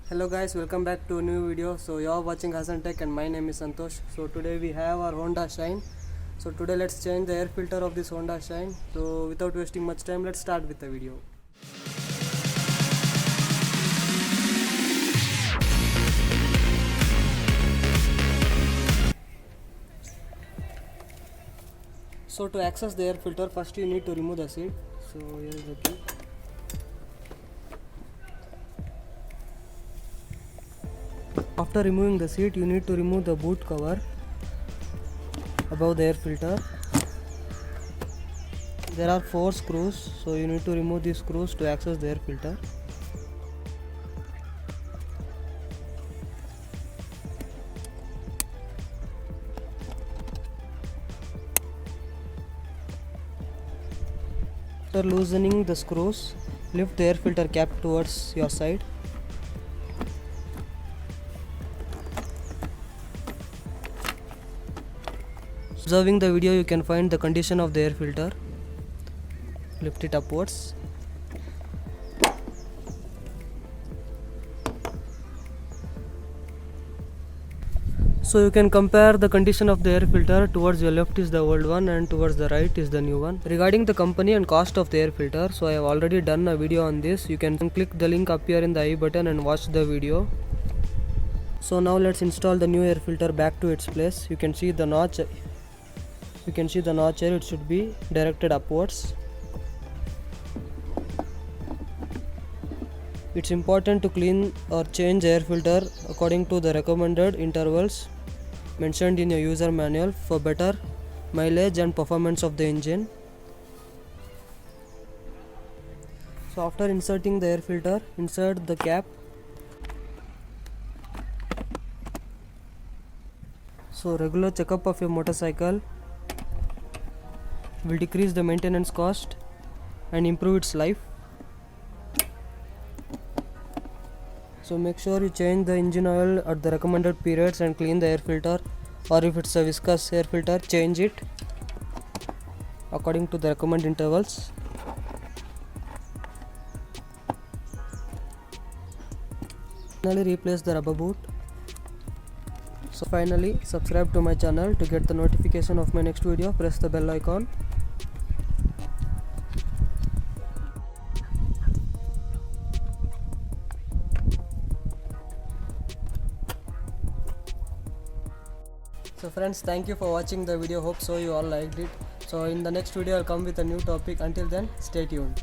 Hello guys, welcome back to a new video. So you are watching Hasan Tech and my name is Santosh. So today we have our Honda Shine. So today let's change the air filter of this Honda Shine. So without wasting much time, let's start with the video. So to access the air filter, first you need to remove the seat. So here is the key. After removing the seat, you need to remove the boot cover above the air filter. There are 4 screws, so you need to remove these screws to access the air filter. After loosening the screws, lift the air filter cap towards your side. Observing the video, you can find the condition of the air filter. Lift it upwards. So you can compare the condition of the air filter. Towards your left is the old one and towards the right is the new one. Regarding the company and cost of the air filter, so I have already done a video on this. You can click the link up here in the I button and watch the video. So now let's install the new air filter back to its place. You can see the notch. Here, it should be directed upwards. It's important to clean or change air filter according to the recommended intervals mentioned in your user manual for better mileage and performance of the engine. So after inserting the air filter, insert the cap. So regular checkup of your motorcycle will decrease the maintenance cost and improve its life. So make sure you change the engine oil at the recommended periods and clean the air filter, or if it's a viscous air filter, change it according to the recommended intervals. Finally, replace the rubber boot. So finally, subscribe to my channel to get the notification of my next video. Press the bell icon. So friends, thank you for watching the video. Hope so you all liked it. So in the next video I'll come with a new topic. Until then, stay tuned.